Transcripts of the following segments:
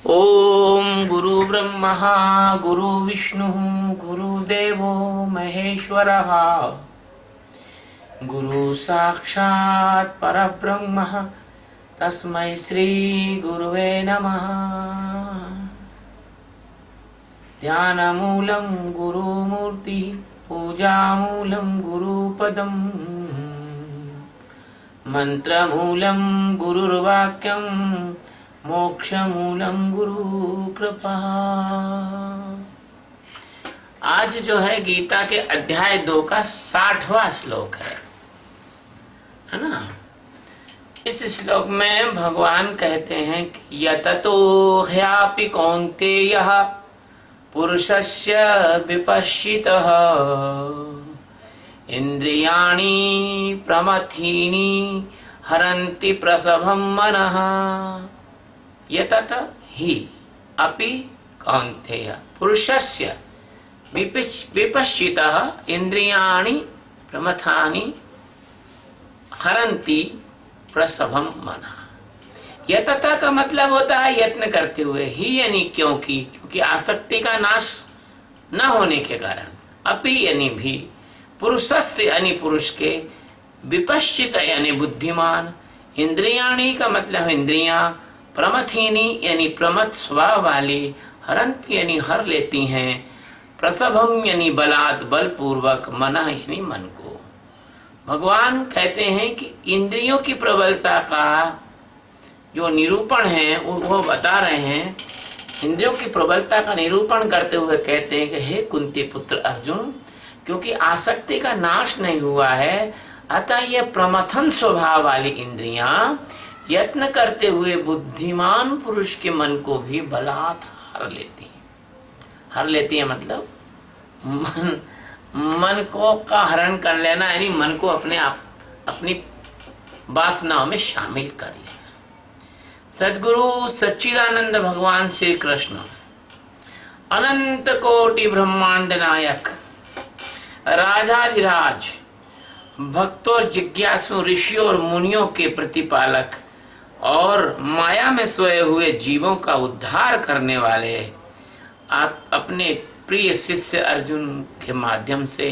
ओम गुरु ब्रह्मा गुरु विष्णु गुरुदेवो महेश्वरः गुरु साक्षात् परब्रह्म तस्मै श्री गुरुवे नमः। ध्यानमूलं गुरुमूर्ति पूजामूलं गुरुपदं मंत्रमूलं गुरुर्वाक्यं मोक्षमूलं गुरु कृपा। आज जो है गीता के अध्याय 2 का 60वां श्लोक है ना। इस श्लोक में भगवान कहते हैं कि यततो ह्यापि कौन्तेयः पुरुषस्य विपश्चितः इंद्रियाणि प्रमथीनि हरन्ति प्रसभं मनः। यतत हि अपि कौन्तेय पुरुषस्य विपश्चितः इंद्रियाणि प्रमथानि हरन्ति प्रसभं मनः। यतत का मतलब होता है यत्न करते हुए, ही यानी क्योंकि आसक्ति का नाश न होने के कारण, अपि यानी भी, पुरुषस्थ यानी पुरुष के, विपश्चित यानी बुद्धिमान, इंद्रियाणी का मतलब इंद्रियां, प्रमथीनी यानी प्रमथ स्वभाव वाली, हरंत यानी हर लेती हैं, प्रसभम यानी बलात् बलपूर्वक, मनः यानी मन को। भगवान कहते हैं कि इंद्रियों की प्रबलता का जो निरूपण है वो बता रहे हैं। इंद्रियों की प्रबलता का निरूपण करते हुए कहते हैं कि हे कुंती पुत्र अर्जुन, क्योंकि आसक्ति का नाश नहीं हुआ है, अतः ये प्रमथन स्वभाव वाली इंद्रियां यत्न करते हुए बुद्धिमान पुरुष के मन को भी बलात् हर लेती हैं। हर लेती है मतलब मन को का हरण कर लेना, यानी मन को अपनी वासनाओं में शामिल कर लेना। सद्गुरु सच्चिदानंद भगवान श्री कृष्ण अनंत कोटि ब्रह्मांड नायक राजाधिराज, भक्तों जिज्ञासु ऋषियों और मुनियों के प्रतिपालक और माया में सोए हुए जीवों का उद्धार करने वाले, आप अपने प्रिय शिष्य अर्जुन के माध्यम से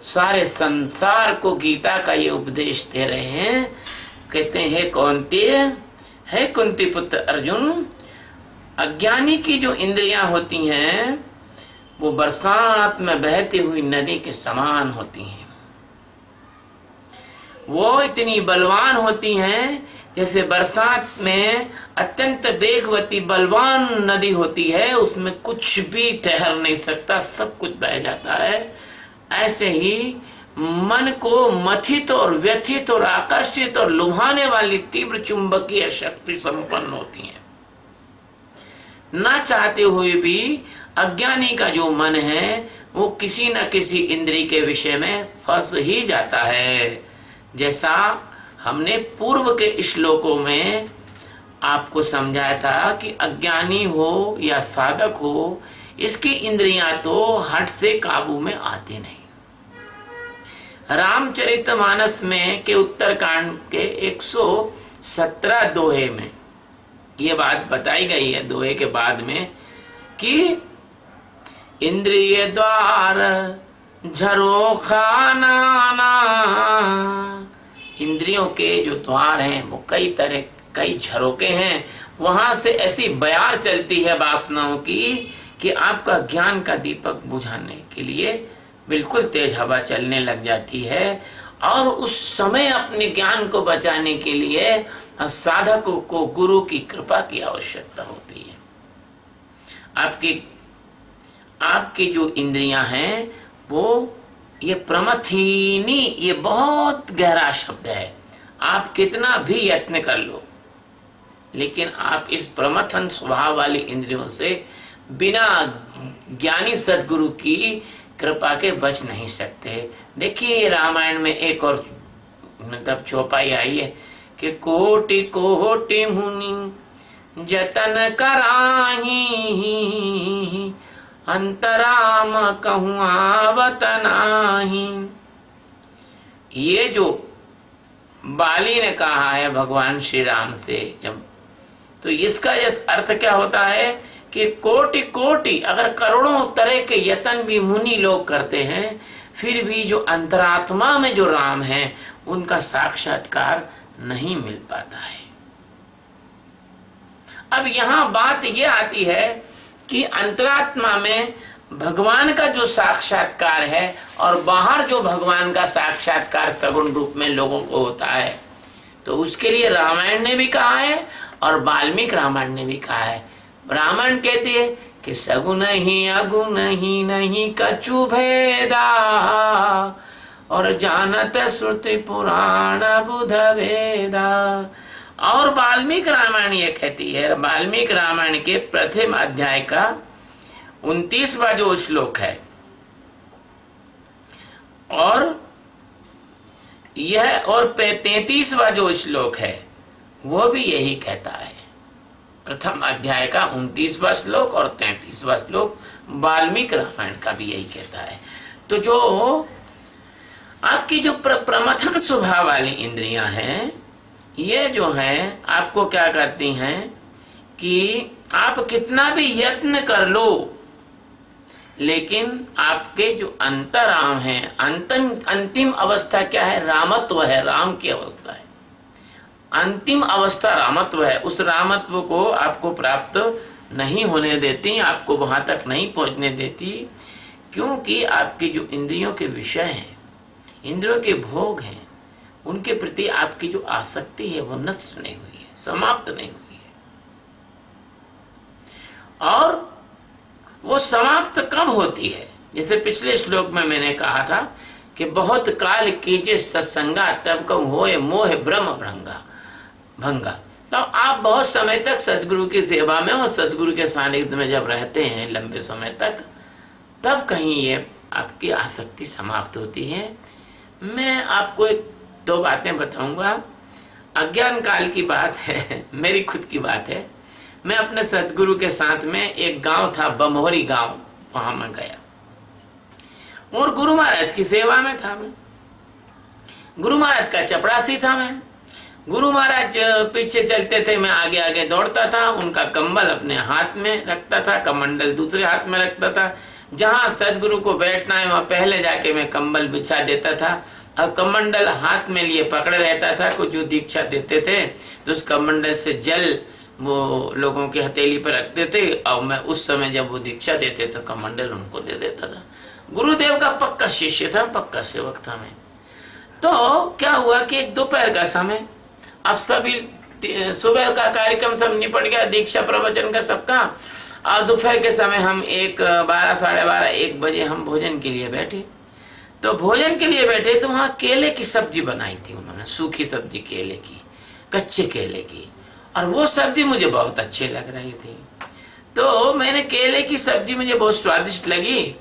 सारे संसार को गीता का ये उपदेश दे रहे हैं। कहते हैं कौन्तेय, है कुंती पुत्र अर्जुन, अज्ञानी की जो इंद्रियां होती हैं वो बरसात में बहती हुई नदी के समान होती हैं। वो इतनी बलवान होती हैं जैसे बरसात में अत्यंत वेगवती बलवान नदी होती है, उसमें कुछ भी ठहर नहीं सकता, सब कुछ बह जाता है। ऐसे ही मन को मथित और व्यथित और आकर्षित और लुभाने वाली तीव्र चुंबकीय शक्ति संपन्न होती है। ना चाहते हुए भी अज्ञानी का जो मन है वो किसी न किसी इंद्रिय के विषय में फंस ही जाता है। जैसा हमने पूर्व के श्लोकों में आपको समझाया था कि अज्ञानी हो या साधक हो, इसकी इंद्रियां तो हट से काबू में आती नहीं। रामचरितमानस में के उत्तरकांड के 117 दोहे में ये बात बताई गई है, दोहे के बाद में, कि इंद्रिय द्वार झरोखाना, इंद्रियों के जो द्वार हैं वो कई झरोके हैं, वहां से ऐसी बयार चलती है वासनाओं की कि आपका ज्ञान का दीपक बुझाने के लिए बिल्कुल तेज हवा चलने लग जाती है। और उस समय अपने ज्ञान को बचाने के लिए साधकों को गुरु की कृपा की आवश्यकता होती है। आपकी जो इंद्रियां हैं वो, ये प्रमथीनी, ये बहुत गहरा शब्द है। आप कितना भी यत्न कर लो, लेकिन आप इस प्रमथन स्वभाव वाली इंद्रियों से बिना ज्ञानी सद्गुरु की कृपा के बच नहीं सकते। देखिए रामायण में एक और मतलब चौपाई आई है कि कोटि कोटि मुनि जतन कराही, अंतराम कहूँ आवत नाही। ये जो बाली ने कहा है भगवान श्री राम से, जब तो इसका यह अर्थ क्या होता है कि कोटि कोटि अगर करोड़ों तरह के यत्न भी मुनि लोग करते हैं, फिर भी जो अंतरात्मा में जो राम है उनका साक्षात्कार नहीं मिल पाता है। अब यहां बात यह आती है कि अंतरात्मा में भगवान का जो साक्षात्कार है और बाहर जो भगवान का साक्षात्कार सगुण रूप में लोगों को होता है, तो उसके लिए रामायण ने भी कहा है और वाल्मीकि रामायण ने भी कहा है। रामायण कहती है कि सगुण ही अगुण ही नहीं कछु भेदा, और जानत श्रुति पुराण बुध वेदा। और वाल्मीकि रामायण ये कहती है, वाल्मीकि रामायण के प्रथम अध्याय का 29वां जो श्लोक है, और यह और 33वां जो श्लोक है वो भी यही कहता है। प्रथम अध्याय का 29वां श्लोक और 33वां श्लोक वाल्मीकि रामायण का भी यही कहता है। तो जो आपकी जो प्रमथन स्वभाव वाली इंद्रियां हैं, ये जो हैं आपको क्या करती हैं कि आप कितना भी यत्न कर लो, लेकिन आपके जो अंतराम है, अंतिम अवस्था क्या है? रामत्व है, राम की अवस्था है। अंतिम अवस्था रामत्व है। उस रामत्व को आपको प्राप्त नहीं होने देती, आपको वहां तक नहीं पहुंचने देती, क्योंकि आपके जो इंद्रियों के विषय हैं, इंद्रियों के भोग हैं, उनके प्रति आपकी जो आसक्ति है वो नष्ट नहीं हुई है, समाप्त नहीं हुई है। और वो समाप्त कब होती है? जैसे पिछले श्लोक में मैंने कहा था कि बहुत काल कीजे सत्संगा तब कब होए मोह ब्रह्म भंगा। तो आप बहुत समय तक सदगुरु की सेवा में और सदगुरु के सानिध्य में जब रहते हैं लंबे समय तक, तब कहीं ये आपकी आसक्ति समाप्त होती है। मैं आपको दो बातें बताऊंगा। अज्ञान काल की बात है, मेरी खुद की बात है। मैं अपने सदगुरु के साथ में, एक गांव था बमोहरी गांव, वहां मैं गया और गुरु महाराज की सेवा में था। मैं गुरु महाराज का चपरासी था। मैं गुरु महाराज पीछे चलते थे, मैं आगे आगे दौड़ता था। उनका कंबल अपने हाथ में रखता था, कमंडल दूसरे हाथ में रखता था। जहां सदगुरु को बैठना है वहां पहले जाके मैं कंबल बिछा देता था और कमंडल हाथ में लिए पकड़े रहता था। कुछ जो दीक्षा देते थे तो उस कमंडल से जल वो लोगों की हथेली पर रखते थे और मैं उस समय जब वो दीक्षा देते तो कमंडल उनको दे देता था। गुरुदेव का पक्का शिष्य था, पक्का सेवक था मैं। तो क्या हुआ कि दोपहर का समय, अब सभी सुबह का कार्यक्रम सब निपट गया, दीक्षा प्रवचन का सबका, और दोपहर के समय हम 12 साढ़े 12 1 बजे हम भोजन के लिए बैठे। तो भोजन के लिए बैठे तो वहाँ केले की सब्जी बनाई थी उन्होंने, सूखी सब्जी केले की, कच्चे केले की, और वो सब्जी मुझे बहुत अच्छी लग रही थी। तो मैंने केले की सब्जी मुझे बहुत स्वादिष्ट लगी।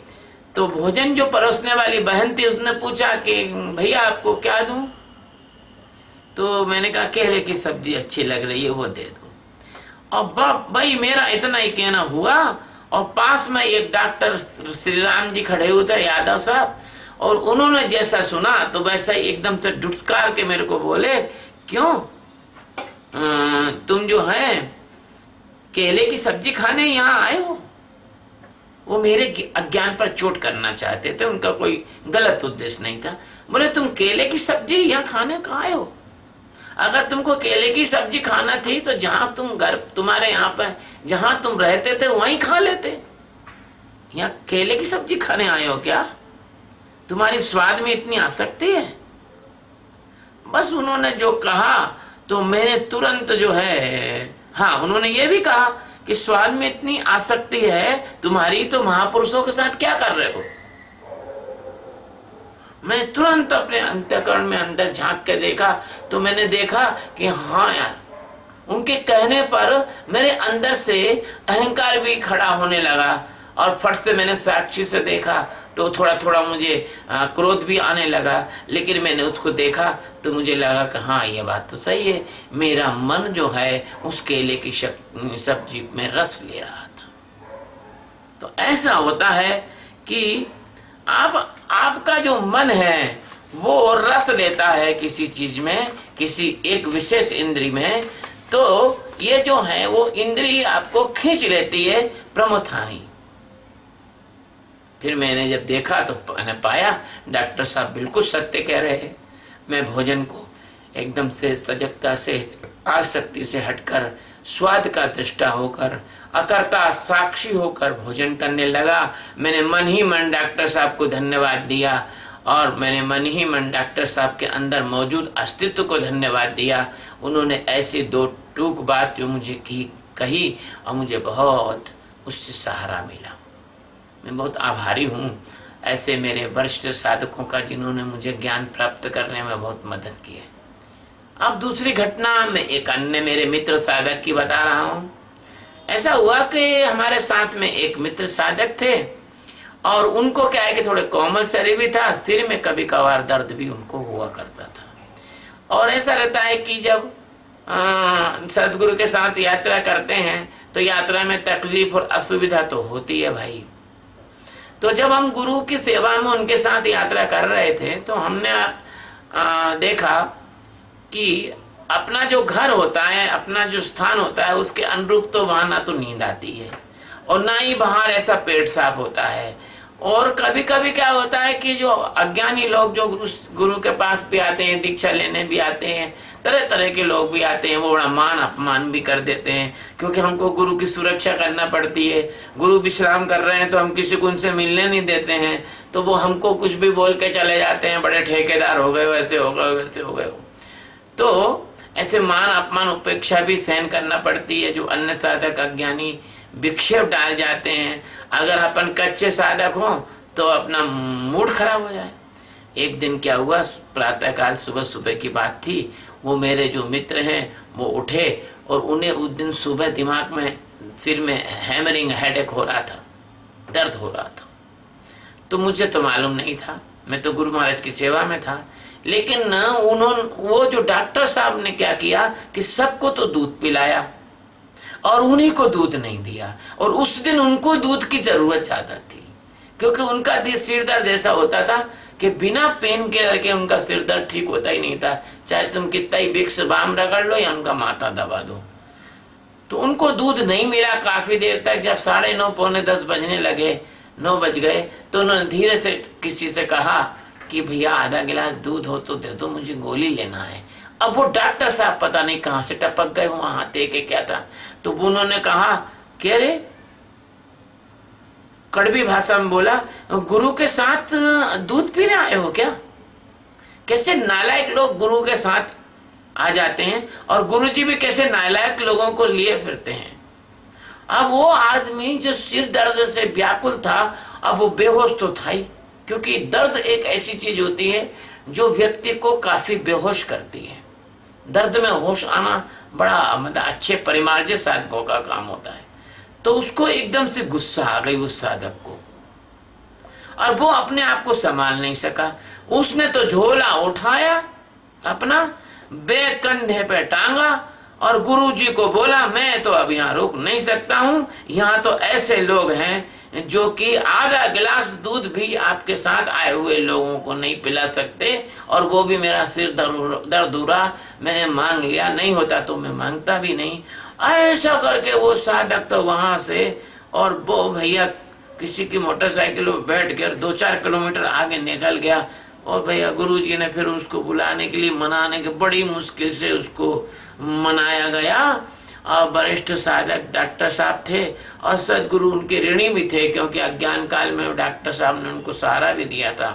तो भोजन जो परोसने वाली बहन थी उसने पूछा कि भैया आपको क्या दूं? तो मैंने कहा केले की सब्जी अच्छी लग रही है, वो दे दो। और भाई मेरा इतना ही कहना हुआ, और पास में एक डॉक्टर श्री राम जी खड़े हुए थे, यादव साहब, और उन्होंने जैसा सुना तो वैसा ही एकदम से ढुटकार के मेरे को बोले, क्यों तुम जो है केले की सब्जी खाने यहाँ आए हो? वो मेरे अज्ञान पर चोट करना चाहते थे, उनका कोई गलत उद्देश्य नहीं था। बोले तुम केले की सब्जी यहाँ खाने कहाँ आए हो? अगर तुमको केले की सब्जी खाना थी तो जहां तुम घर, तुम्हारे यहाँ पर जहां तुम रहते थे वहीं खा लेते। यहाँ केले की सब्जी खाने आए हो क्या? तुम्हारी स्वाद में इतनी आसक्ति है? बस उन्होंने जो कहा तो मैंने तुरंत जो है, हाँ उन्होंने ये भी कहा कि स्वाद में इतनी आसक्ति है तुम्हारी, तो महापुरुषों के साथ क्या कर रहे हो? मैंने तुरंत अपने अंतःकरण में अंदर झांक के देखा तो मैंने देखा कि हाँ यार, उनके कहने पर मेरे अंदर से अहंकार भी खड़ा होने लगा, और फट से मैंने साक्षी से देखा तो थोड़ा थोड़ा मुझे क्रोध भी आने लगा। लेकिन मैंने उसको देखा तो मुझे लगा कि हाँ ये बात तो सही है, मेरा मन जो है उस केले की सब्जी में रस ले रहा था। तो ऐसा होता है कि आपका जो मन है वो रस लेता है किसी चीज में, किसी एक विशेष इंद्री में, तो ये जो है वो इंद्रिय आपको खींच लेती है प्रमोथानी। फिर मैंने जब देखा तो मैंने पाया डॉक्टर साहब बिल्कुल सत्य कह रहे हैं। मैं भोजन को एकदम से सजगता से, आसक्ति से हटकर, स्वाद का दृष्टा होकर, अकर्ता साक्षी होकर भोजन करने लगा। मैंने मन ही मन डॉक्टर साहब को धन्यवाद दिया और मैंने मन ही मन डॉक्टर साहब के अंदर मौजूद अस्तित्व को धन्यवाद दिया। उन्होंने ऐसी दो टूक बात जो मुझे कही और मुझे बहुत उससे सहारा मिला। मैं बहुत आभारी हूँ ऐसे मेरे वरिष्ठ साधकों का जिन्होंने मुझे ज्ञान प्राप्त करने में बहुत मदद की है। अब दूसरी घटना मैं एक अन्य मेरे मित्र साधक की बता रहा हूँ। ऐसा हुआ कि हमारे साथ में एक मित्र साधक थे और उनको क्या है कि थोड़े कोमल शरीर भी था, सिर में कभी कभार दर्द भी उनको हुआ करता था। और ऐसा रहता है कि जब सदगुरु के साथ यात्रा करते हैं तो यात्रा में तकलीफ और असुविधा तो होती है भाई। तो जब हम गुरु की सेवा में उनके साथ यात्रा कर रहे थे तो हमने देखा कि अपना जो घर होता है, अपना जो स्थान होता है, उसके अनुरूप तो वहाँ ना तो नींद आती है और ना ही बाहर ऐसा पेट साफ होता है। और कभी कभी क्या होता है कि जो अज्ञानी लोग जो गुरु के पास भी आते हैं, दीक्षा लेने भी आते हैं, तरह तरह के लोग भी आते हैं, वो बड़ा मान अपमान भी कर देते हैं क्योंकि हमको गुरु की सुरक्षा करना पड़ती है। गुरु विश्राम कर रहे हैं तो हम किसी को उनसे मिलने नहीं देते हैं, तो वो हमको कुछ भी बोल के चले जाते हैं, बड़े ठेकेदार हो गए, वैसे हो गए, वैसे हो गए। तो ऐसे मान अपमान उपेक्षा भी सहन करना पड़ती है। जो अन्य साधक अज्ञानी विक्षेप डाल जाते हैं, अगर अपन कच्चे साधक हो तो अपना मूड खराब हो जाए। एक दिन क्या हुआ, प्रातःकाल सुबह सुबह की बात थी, वो मेरे जो मित्र हैं वो उठे और उन्हें उस दिन सुबह दिमाग में, सिर में हैमरिंग हेडेक हो रहा था, दर्द हो रहा था। तो मुझे तो मालूम नहीं था, मैं तो गुरु महाराज की सेवा में था। लेकिन वो जो डॉक्टर साहब ने क्या किया कि सबको तो दूध पिलाया और उन्हीं को दूध नहीं दिया। और उस दिन उनको दूध की जरूरत ज्यादा थी क्योंकि उनका सिर दर्द ऐसा होता था कि बिना पेन किलर के उनका सिर दर्द ठीक होता ही नहीं था, चाहे तुम कितना ही विक्स बाम रगड़ लो या उनका माथा दबा दो। तो उनको दूध नहीं मिला काफी देर तक। जब 9:30 पौने 10 बजने लगे, 9 बज गए, तो उन्होंने धीरे से किसी से कहा कि भैया आधा गिलास दूध हो तो दे दो, मुझे गोली लेना है। अब वो डॉक्टर साहब पता नहीं कहाँ से टपक गए, वहां हाथ के क्या था। तो उन्होंने कहा कि अरे, कड़वी भाषा में बोला, गुरु के साथ दूध पीने आए हो क्या? कैसे नालायक लोग गुरु के साथ आ जाते हैं और गुरु जी भी कैसे नालायक लोगों को लिए फिरते हैं। अब वो आदमी जो सिर दर्द से व्याकुल था, अब वो बेहोश तो था ही, क्योंकि दर्द एक ऐसी चीज होती है जो व्यक्ति को काफी बेहोश करती है। दर्द में होश आना बड़ा मतलब अच्छे परिमार्जित साधकों का काम होता है। तो उसको एकदम से गुस्सा आ गई उस साधक को और वो अपने आप को संभाल नहीं सका। उसने तो झोला उठाया, अपना बैग कंधे पे टांगा और गुरुजी को बोला, मैं तो अब यहाँ रुक नहीं सकता हूँ, यहाँ तो ऐसे लोग हैं जो कि आधा गिलास दूध भी आपके साथ आए हुए लोगों को नहीं पिला सकते, और वो भी मेरा सिर दर्द हो रहा, मैंने मांग लिया, नहीं होता तो मैं मांगता भी नहीं। ऐसा करके वो साधक तो वहां से, और वो भैया किसी की मोटरसाइकिल पर बैठ कर 2-4 किलोमीटर आगे निकल गया। और भैया गुरुजी ने फिर उसको बुलाने के लिए, मनाने के बड़ी मुश्किल से उसको मनाया गया। और वरिष्ठ साधक डॉक्टर साहब थे और सदगुरु उनके ऋणी भी थे, क्योंकि अज्ञान काल में डॉक्टर साहब ने उनको सहारा भी दिया था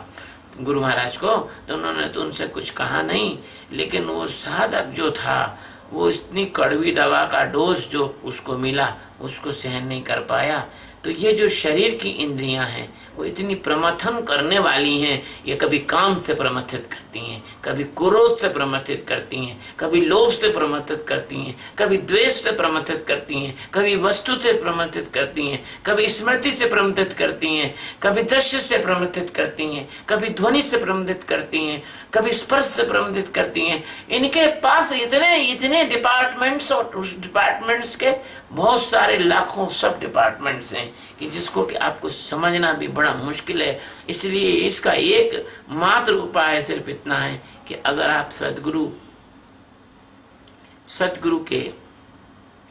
गुरु महाराज को, तो उन्होंने तो उनसे कुछ कहा नहीं। लेकिन वो साधक जो था वो इतनी कड़वी दवा का डोज जो उसको मिला उसको सहन नहीं कर पाया। तो ये जो शरीर की इंद्रियां हैं वो इतनी प्रमथन करने वाली हैं। ये कभी काम से प्रमथित करती हैं, कभी क्रोध से प्रमथित करती हैं, कभी लोभ से प्रमथित करती हैं, कभी द्वेष से प्रमथित करती हैं, कभी वस्तु से प्रमथित करती हैं, कभी स्मृति से प्रमथित करती हैं, कभी दृश्य से प्रमथित करती हैं, कभी ध्वनि से प्रमथित करती हैं, कभी स्पर्श से प्रमथित करती हैं। इनके पास इतने इतने डिपार्टमेंट्स और उस डिपार्टमेंट्स के बहुत सारे लाखों सब डिपार्टमेंट्स हैं कि जिसको कि आपको समझना भी बड़ा मुश्किल है। इसलिए इसका एक मात्र उपाय सिर्फ इतना है कि अगर आप सदगुरु सतगुरु के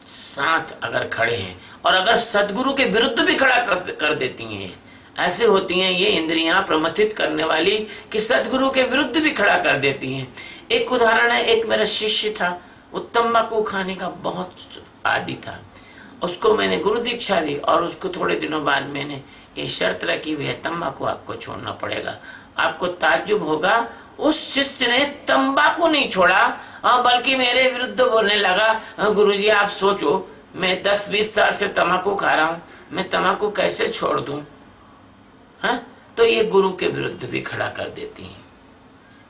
साथ अगर खड़े हैं और अगर सतगुरु के विरुद्ध भी खड़ा कर देती हैं, ऐसे होती हैं ये इंद्रियां प्रमथित करने वाली कि सतगुरु के विरुद्ध भी खड़ा कर देती हैं। एक उदाहरण है, एक मेरा शिष्य था, वो तंबाकू खाने का बहुत आदी था। उसको मैंने गुरु दीक्षा दी और उसको थोड़े दिनों बाद मैंने ये शर्त रखी हुई है, तंबाकू आपको छोड़ना पड़ेगा। आपको ताज्जुब होगा, उस शिष्य ने तंबाकू नहीं छोड़ा, बल्कि मेरे विरुद्ध बोलने लगा, गुरुजी आप सोचो, मैं 10-20 साल से तंबाकू खा रहा हूँ, मैं तंबाकू कैसे छोड़ दूं? हाँ, तो ये गुरु के विरुद्ध भी खड़ा कर देती हैं।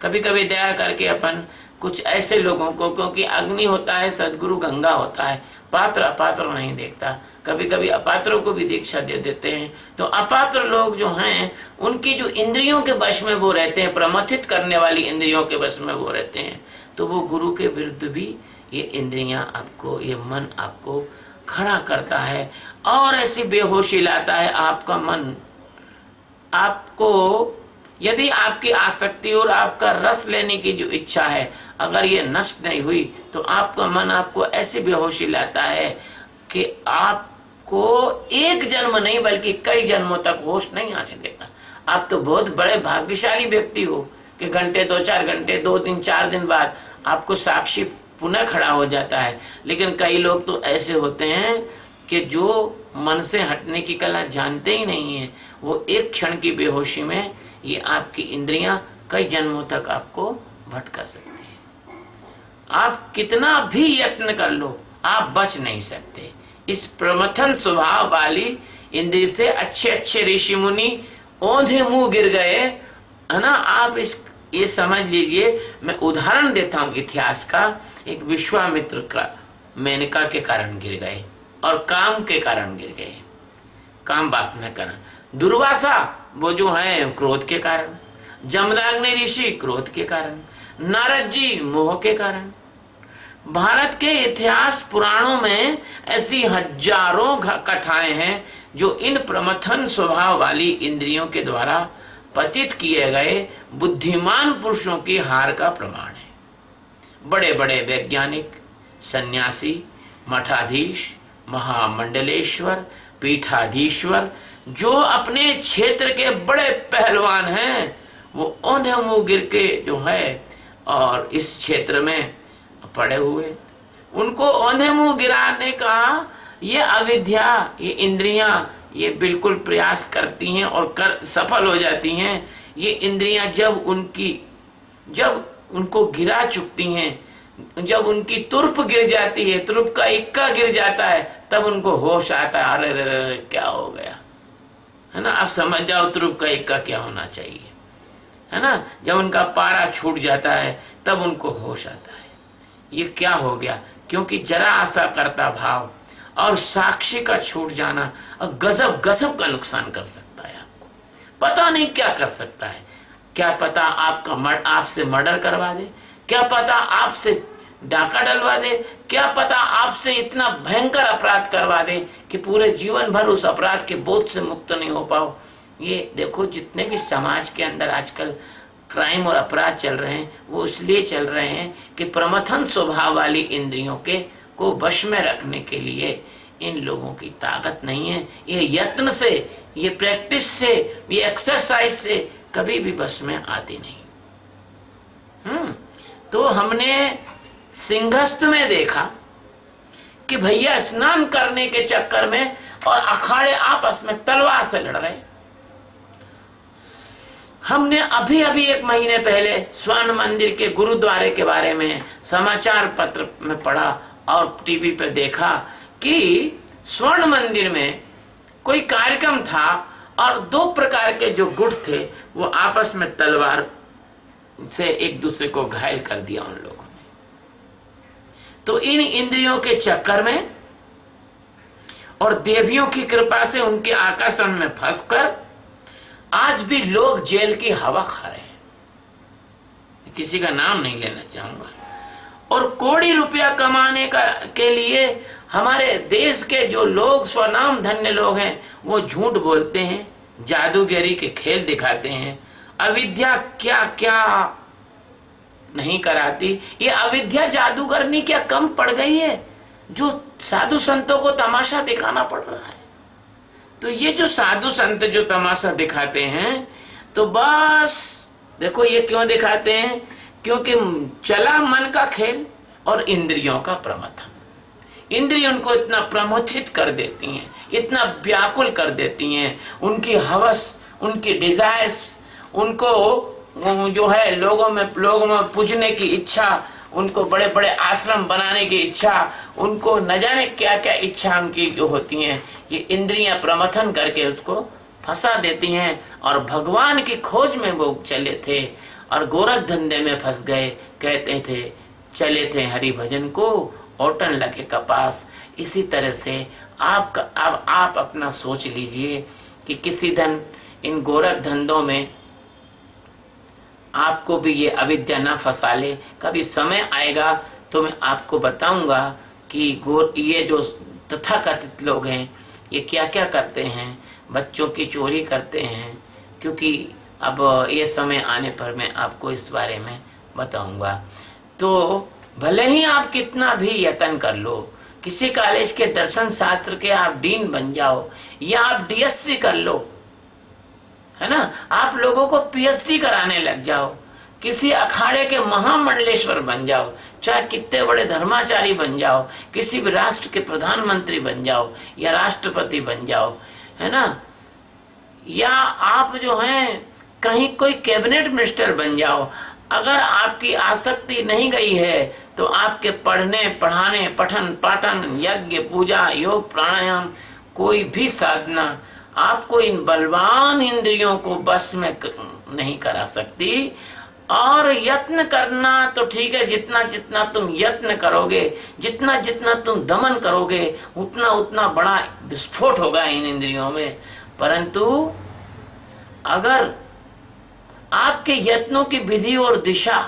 कभी कभी दया करके अपन कुछ ऐसे लोगों को, क्योंकि अग्नि होता है, सदगुरु गंगा होता है, पात्र अपात्र नहीं देखता, कभी कभी अपात्रों को भी दीक्षा दे देते हैं। तो अपात्र लोग जो हैं, उनकी जो इंद्रियों के वश में वो रहते हैं, प्रमथित करने वाली इंद्रियों के वश में वो रहते हैं, तो वो गुरु के विरुद्ध भी ये इंद्रियां आपको, ये मन आपको खड़ा करता है और ऐसी बेहोशी लाता है। आपका मन आपको, यदि आपकी आसक्ति और आपका रस लेने की जो इच्छा है अगर ये नष्ट नहीं हुई, तो आपका मन आपको ऐसी बेहोशी लाता है कि आपको एक जन्म नहीं बल्कि कई जन्मों तक होश नहीं आने देगा। आप तो बहुत बड़े भाग्यशाली व्यक्ति हो कि घंटे 2-4 घंटे, 2 दिन 4 दिन बाद आपको साक्षी पुनः खड़ा हो जाता है। लेकिन कई लोग तो ऐसे होते हैं कि जो मन से हटने की कला जानते ही नहीं है, वो एक क्षण की बेहोशी में ये आपकी इंद्रियां कई जन्मों तक आपको भटका सकती है। आप कितना भी यत्न कर लो, आप बच नहीं सकते इस प्रमथन स्वभाव वाली इंद्रिय से। अच्छे अच्छे ऋषि मुनि औंधे मुंह गिर गए, है ना। आप ये समझ लीजिए, मैं उदाहरण देता हूँ इतिहास का। एक विश्वामित्र का मेनका के कारण गिर गए और काम के कारण गिर गए, काम वासना के कारण। दुर्वासा वो जो है क्रोध के कारण, जमदग्नि ऋषि क्रोध के कारण, नारद जी मोह के कारण। भारत के इतिहास पुराणों में ऐसी हजारों कथाएं हैं जो इन प्रमथन स्वभाव वाली इंद्रियों के द्वारा पतित किए गए बुद्धिमान पुरुषों की हार का प्रमाण है। बड़े बड़े वैज्ञानिक, सन्यासी, मठाधीश, महामंडलेश्वर, पीठाधीश्वर जो अपने क्षेत्र के बड़े पहलवान हैं, वो औंधे मुंह गिर के जो है और इस क्षेत्र में पड़े हुए, उनको औंधे मुंह गिराने का ये अविद्या, ये इंद्रियां, ये बिल्कुल प्रयास करती हैं और सफल हो जाती हैं। ये इंद्रियां जब उनको गिरा चुकती हैं, जब उनकी तुर्प गिर जाती है, तुर्प का इक्का गिर जाता है, तब उनको होश आता है, अरे रे रे क्या हो गया, है ना। आप समझ जाओ तुर्प का इक्का क्या होना चाहिए, है ना। जब उनका पारा छूट जाता है तब उनको होश आता है, ये क्या हो गया। क्योंकि जरा आशा करता भाव और साक्षी का छूट जाना गजब गजब का नुकसान कर सकता है। आपको पता नहीं क्या कर सकता है। क्या पता आपसे मर्डर करवा दे, क्या पता आपसे डाका डलवा दे, क्या पता आपसे इतना भयंकर अपराध करवा दे कि पूरे जीवन भर उस अपराध के बोझ से मुक्त नहीं हो पाओ। ये देखो, जितने भी समाज के अंदर आजकल क्राइम और अपराध चल रहे हैं, वो इसलिए चल रहे हैं कि प्रमथन स्वभाव वाली इंद्रियों को वश में रखने के लिए इन लोगों की ताकत नहीं है। ये यत्न से, ये प्रैक्टिस से, ये एक्सरसाइज से कभी भी वश में आती नहीं। तो हमने सिंहस्थ में देखा कि भैया स्नान करने के चक्कर में और अखाड़े आपस में तलवार से लड़ रहे। हमने अभी अभी 1 महीने पहले स्वर्ण मंदिर के गुरुद्वारे के बारे में समाचार पत्र में पढ़ा और टीवी पे देखा कि स्वर्ण मंदिर में कोई कार्यक्रम था और 2 प्रकार के जो गुट थे वो आपस में तलवार से एक दूसरे को घायल कर दिया उन लोगों ने। तो इन इंद्रियों के चक्कर में और देवियों की कृपा से उनके आकर्षण में फंसकर आज भी लोग जेल की हवा खा रहे हैं। किसी का नाम नहीं लेना चाहूंगा। और कोड़ी रुपया कमाने के लिए हमारे देश के जो लोग स्वनाम धन्य लोग हैं, वो झूठ बोलते हैं, जादूगरी के खेल दिखाते हैं, अविद्या क्या क्या नहीं कराती। ये अविद्या जादूगरनी क्या कम पड़ गई है जो साधु संतों को तमाशा दिखाना पड़ रहा है? तो ये जो साधु संत जो तमाशा दिखाते हैं, तो बस देखो ये क्यों दिखाते हैं? क्योंकि चला मन का खेल और इंद्रियों का प्रमथन। इंद्रिय उनको इतना प्रमोथित कर देती हैं, इतना व्याकुल कर देती हैं, उनकी हवस, उनकी डिजायर्स, उनको जो है लोगों में पूजने की इच्छा, उनको बड़े बड़े आश्रम बनाने की इच्छा, उनको न जाने क्या क्या इच्छा उनकी जो होती हैं, ये इंद्रियां प्रमथन करके उसको फंसा देती हैं। और भगवान की खोज में वो चले थे और गोरख धंधे में फंस गए। कहते थे चले थे हरि भजन को, ओटन लगे कपास। इसी तरह से आप अपना सोच लीजिए कि किसी दिन इन गोरख धंधों में आपको भी ये अविद्या न फंसा ले। कभी समय आएगा तो मैं आपको बताऊंगा कि ये जो तथाकथित लोग हैं ये क्या क्या करते हैं, बच्चों की चोरी करते हैं। क्योंकि अब ये समय आने पर मैं आपको इस बारे में बताऊंगा। तो भले ही आप कितना भी यत्न कर लो, किसी कॉलेज के दर्शन शास्त्र के आप डीन बन जाओ या आप डीएससी कर लो, है ना, आप लोगों को पीएचडी कराने लग जाओ, किसी अखाड़े के महामंडलेश्वर बन जाओ, चाहे कितने बड़े धर्माचारी बन जाओ, किसी भी राष्ट्र के प्रधानमंत्री बन जाओ या राष्ट्रपति बन जाओ, है ना, या आप जो हैं कहीं कोई कैबिनेट मिनिस्टर बन जाओ, अगर आपकी आसक्ति नहीं गई है तो आपके पढ़ने पढ़ाने पठन पाठन यज्ञ पूजा योग प्राणायाम कोई भी साधना आपको इन बलवान इंद्रियों को बस में नहीं करा सकती। और यत्न करना तो ठीक है, जितना जितना तुम यत्न करोगे, जितना जितना तुम दमन करोगे, उतना उतना बड़ा विस्फोट होगा इन इंद्रियों में। परंतु अगर आपके यत्नों की विधि और दिशा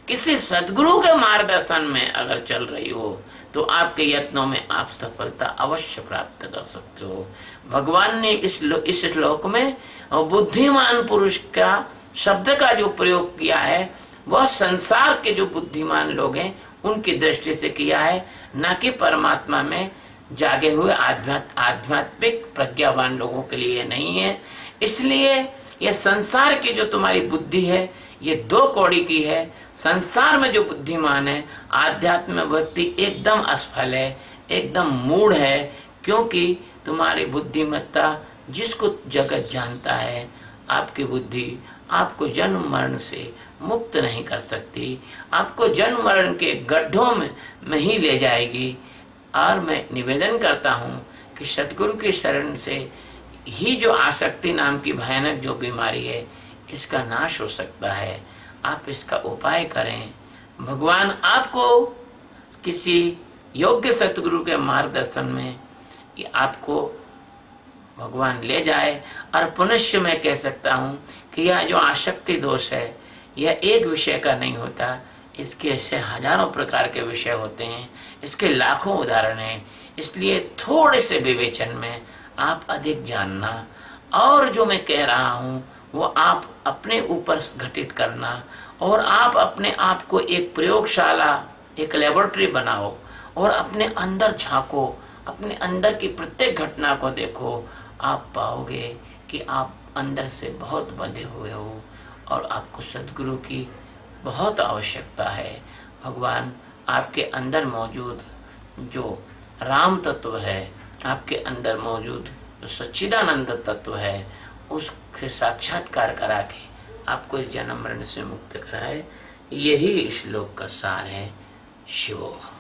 किसी सद्गुरु के मार्गदर्शन में अगर चल रही हो तो आपके यत्नों में आप सफलता अवश्य प्राप्त कर सकते हो। भगवान ने इस श्लोक में बुद्धिमान पुरुष का शब्द का जो प्रयोग किया है वह संसार के जो बुद्धिमान लोग हैं उनकी दृष्टि से किया है, न कि परमात्मा में जागे हुए आध्यात्मिक प्रज्ञावान लोगों के लिए नहीं है। इसलिए यह संसार की जो तुम्हारी बुद्धि है ये दो कौड़ी की है। संसार में जो बुद्धिमान है, आध्यात्म में व्यक्ति एकदम असफल है, एकदम मूढ़ है, क्योंकि तुम्हारी बुद्धिमत्ता जिसको जगत जानता है, आपकी बुद्धि आपको जन्म मरण से मुक्त नहीं कर सकती, आपको जन्म मरण के गड्ढों में ही ले जाएगी। और मैं निवेदन करता हूँ कि सतगुरु की शरण से ही जो आसक्ति नाम की भयानक जो बीमारी है इसका नाश हो सकता है। आप इसका उपाय करें। भगवान आपको किसी योग्य सतगुरु के मार्गदर्शन में आपको भगवान ले जाए। और पुनश्च मैं कह सकता हूँ कि यह जो आसक्ति दोष है यह एक विषय का नहीं होता, इसके ऐसे हजारों प्रकार के विषय होते हैं, इसके लाखों उदाहरण हैं। इसलिए थोड़े से विवेचन में आप अधिक जानना और जो मैं कह रहा हूँ वो आप अपने ऊपर घटित करना और आप अपने आप को एक प्रयोगशाला, एक लेबोरेटरी बनाओ और अपने अंदर झांको, अपने अंदर की प्रत्येक घटना को देखो। आप पाओगे कि आप अंदर से बहुत बंधे हुए हो और आपको सद्गुरु की बहुत आवश्यकता है। भगवान आपके अंदर मौजूद जो राम तत्व है, आपके अंदर मौजूद जो सच्चिदानंद तत्व है, उसके साक्षात्कार करा के आपको इस जन्म मरण से मुक्त कराए। यही श्लोक का सार है। शिवोह।